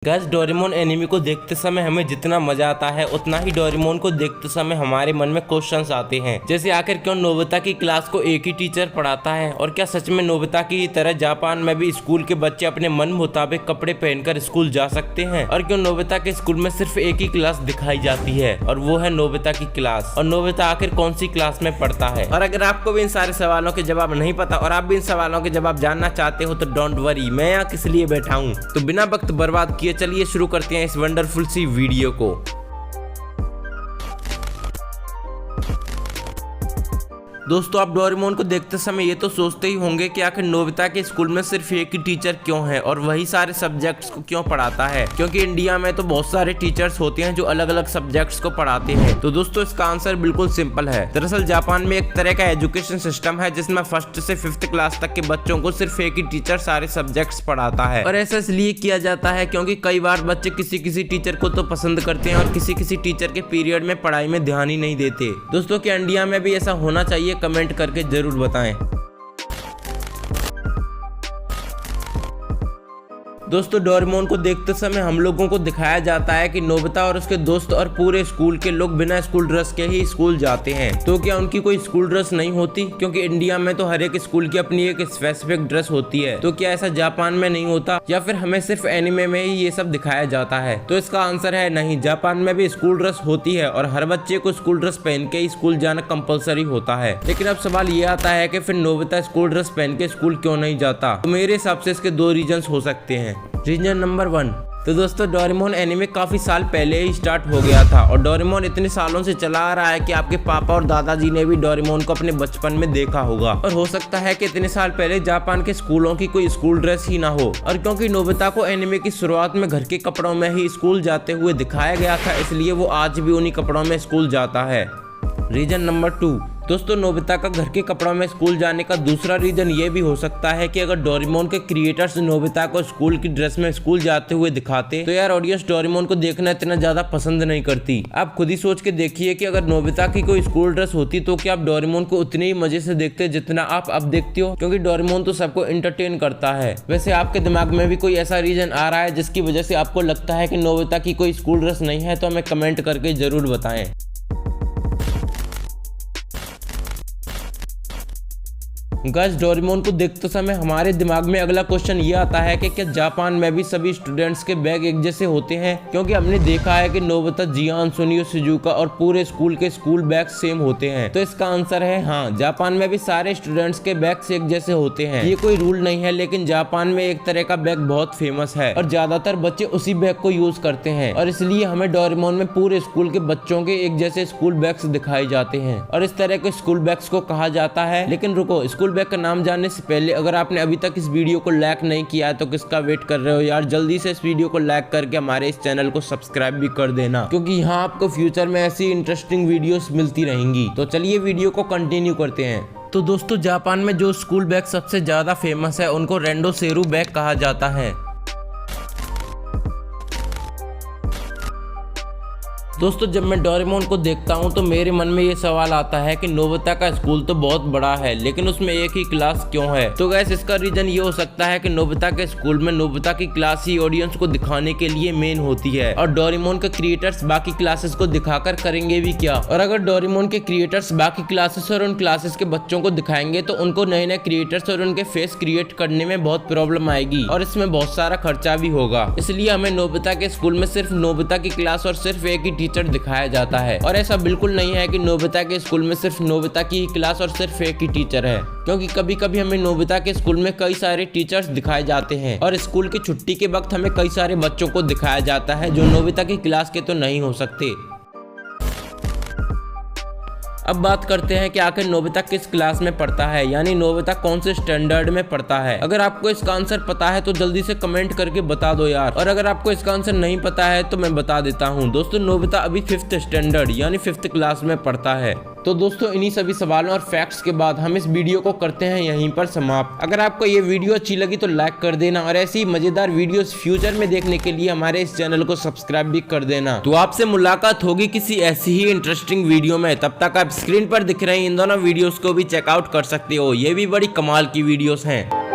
Guys Doraemon anime को देखते समय हमें जितना मजा आता है उतना ही डोरेमोन को देखते समय हमारे मन में क्वेश्चंस आते हैं, जैसे आखिर क्यों नोबिता की क्लास को एक ही टीचर पढ़ाता है, और क्या सच में नोबिता की तरह जापान में भी स्कूल के बच्चे अपने मन मुताबिक कपड़े पहनकर स्कूल जा सकते हैं, और क्यों नोबिता के स्कूल में सिर्फ एक ही क्लास दिखाई जाती है और वो है नोबिता की क्लास, और नोबिता आखिर कौन सी क्लास में पढ़ता है। और अगर आपको भी इन सारे सवालों के जवाब नहीं पता और आप भी इन सवालों के जवाब जानना चाहते हो तो डोंट वरी, मैं यहाँ किस लिए बैठा हूँ। तो बिना वक्त बर्बाद किए चलिए शुरू करते हैं इस वंडरफुल सी वीडियो को। दोस्तों आप डोरेमोन को देखते समय ये तो सोचते ही होंगे कि आखिर नोबिता के स्कूल में सिर्फ एक ही टीचर क्यों है और वही सारे सब्जेक्ट्स को क्यों पढ़ाता है, क्योंकि इंडिया में तो बहुत सारे टीचर्स होते हैं जो अलग अलग सब्जेक्ट्स को पढ़ाते हैं। तो दोस्तों इसका आंसर बिल्कुल सिंपल है। दरअसल जापान में एक तरह का एजुकेशन सिस्टम है जिसमें 1st से 5th क्लास तक के बच्चों को सिर्फ एक ही टीचर सारे सब्जेक्ट्स पढ़ाता है, और ऐसा इसलिए किया जाता है क्योंकि कई बार बच्चे किसी किसी टीचर को तो पसंद करते हैं और किसी किसी टीचर के पीरियड में पढ़ाई में ध्यान ही नहीं देते। दोस्तों क्या इंडिया में भी ऐसा होना चाहिए? कमेंट करके जरूर बताएं। दोस्तों डोरेमोन को देखते समय हम लोगों को दिखाया जाता है कि नोबिता और उसके दोस्त और पूरे स्कूल के लोग बिना स्कूल ड्रेस के ही स्कूल जाते हैं। तो क्या उनकी कोई स्कूल ड्रेस नहीं होती? क्योंकि इंडिया में तो हर एक स्कूल की अपनी एक स्पेसिफिक ड्रेस होती है। तो क्या ऐसा जापान में नहीं होता, या फिर हमें सिर्फ एनिमे में ही ये सब दिखाया जाता है? तो इसका आंसर है नहीं, जापान में भी स्कूल ड्रेस होती है और हर बच्चे को स्कूल ड्रेस पहन के ही स्कूल जाना कंपलसरी होता है। लेकिन अब सवाल ये आता है कि फिर नोबिता स्कूल ड्रेस पहन के स्कूल क्यों नहीं जाता? तो मेरे हिसाब से इसके 2 रीजन हो सकते हैं। रीजन नंबर 1, तो दोस्तों डोरेमोन एनिमे काफी साल पहले ही स्टार्ट हो गया था और डोरेमोन इतने सालों से चला आ रहा है कि आपके पापा और दादाजी ने भी डोरेमोन को अपने बचपन में देखा होगा, और हो सकता है कि इतने साल पहले जापान के स्कूलों की कोई स्कूल ड्रेस ही ना हो। और क्योंकि नोबिता को एनिमे की शुरुआत में घर के कपड़ों में ही स्कूल जाते हुए दिखाया गया था, इसलिए वो आज भी उन्हीं कपड़ों में स्कूल जाता है। रीजन नंबर 2, दोस्तों नोबिता का घर के कपड़ों में स्कूल जाने का दूसरा रीजन ये भी हो सकता है कि अगर डोरेमोन के क्रिएटर्स नोबिता को स्कूल की ड्रेस में स्कूल जाते हुए दिखाते तो यार ऑडियंस डोरेमोन को देखना इतना ज्यादा पसंद नहीं करती। आप खुद ही सोच के देखिए कि अगर नोबिता की कोई स्कूल ड्रेस होती तो क्या आप डोरेमोन को उतने ही मजे से देखते जितना आप अब देखते हो, क्योंकि डोरेमोन तो सबको एंटरटेन करता है। वैसे आपके दिमाग में भी कोई ऐसा रीजन आ रहा है जिसकी वजह से आपको लगता है कि नोबिता की कोई स्कूल ड्रेस नहीं है? तो हमें कमेंट करके जरूर बताएं। गाइस डोरेमोन को देखते समय हमारे दिमाग में अगला क्वेश्चन ये आता है कि क्या जापान में भी सभी स्टूडेंट्स के बैग एक जैसे होते हैं? क्योंकि हमने देखा है कि नोबिता, जियान, सुनियो, शिजुका और पूरे स्कूल के स्कूल बैग सेम होते हैं। तो इसका आंसर है हाँ, जापान में भी सारे स्टूडेंट्स के बैग एक जैसे होते हैं। ये कोई रूल नहीं है, लेकिन जापान में एक तरह का बैग बहुत फेमस है और ज्यादातर बच्चे उसी बैग को यूज करते हैं, और इसलिए हमें डोरेमोन में पूरे स्कूल के बच्चों के एक जैसे स्कूल बैग्स दिखाए जाते हैं, और इस तरह के स्कूल बैग्स को कहा जाता है। लेकिन रुको, स्कूल बैग का नाम जानने से पहले अगर आपने अभी तक इस वीडियो को लाइक नहीं किया है तो किसका वेट कर रहे हो यार? जल्दी से इस वीडियो को लाइक करके हमारे इस चैनल को सब्सक्राइब भी कर देना, क्योंकि यहाँ आपको फ्यूचर में ऐसी इंटरेस्टिंग वीडियोस मिलती रहेंगी। तो चलिए वीडियो को कंटिन्यू करते हैं। तो दोस्तों जापान में जो स्कूल बैग सबसे ज्यादा फेमस है उनको रेंडो सेरू बैग कहा जाता है। दोस्तों जब मैं डोरेमोन को देखता हूं तो मेरे मन में ये सवाल आता है कि नोबिता का स्कूल तो बहुत बड़ा है लेकिन उसमें एक ही क्लास क्यों है? तो गैस इसका रीजन ये हो सकता है कि नोबिता के स्कूल में नोबिता की क्लास ही ऑडियंस को दिखाने के लिए मेन होती है, और डोरेमोन के क्रिएटर्स बाकी क्लासेस को दिखाकर करेंगे भी क्या? और अगर डोरेमोन के क्रिएटर्स बाकी क्लासेस और उन क्लासेस के बच्चों को दिखाएंगे तो उनको नए नए क्रिएटर्स और उनके फेस क्रिएट करने में बहुत प्रॉब्लम आएगी और इसमें बहुत सारा खर्चा भी होगा। इसलिए हमें नोबिता के स्कूल में सिर्फ नोबिता की क्लास और सिर्फ एक ही टीचर दिखाया जाता है, और ऐसा बिल्कुल नहीं है कि नोबिता के स्कूल में सिर्फ नोबिता की क्लास और सिर्फ एक ही टीचर है, क्योंकि कभी कभी हमें नोबिता के स्कूल में कई सारे टीचर्स दिखाए जाते हैं और स्कूल की छुट्टी के वक्त हमें कई सारे बच्चों को दिखाया जाता है जो नोबिता की क्लास के तो नहीं हो सकते। अब बात करते हैं कि आखिर नोबिता किस क्लास में पढ़ता है, यानी नोबिता कौन से स्टैंडर्ड में पढ़ता है। अगर आपको इसका आंसर पता है तो जल्दी से कमेंट करके बता दो यार, और अगर आपको इसका आंसर नहीं पता है तो मैं बता देता हूँ। दोस्तों नोबिता अभी 5th स्टैंडर्ड यानी 5th क्लास में पढ़ता है। तो दोस्तों इन्हीं सभी सवालों और फैक्ट्स के बाद हम इस वीडियो को करते हैं यहीं पर समाप्त। अगर आपको ये वीडियो अच्छी लगी तो लाइक कर देना, और ऐसी मजेदार वीडियोस फ्यूचर में देखने के लिए हमारे इस चैनल को सब्सक्राइब भी कर देना। तो आपसे मुलाकात होगी किसी ऐसी ही इंटरेस्टिंग वीडियो में। तब तक आप स्क्रीन पर दिख रही इन दोनों वीडियोस को भी चेकआउट कर सकते हो, ये भी बड़ी कमाल की वीडियोस हैं।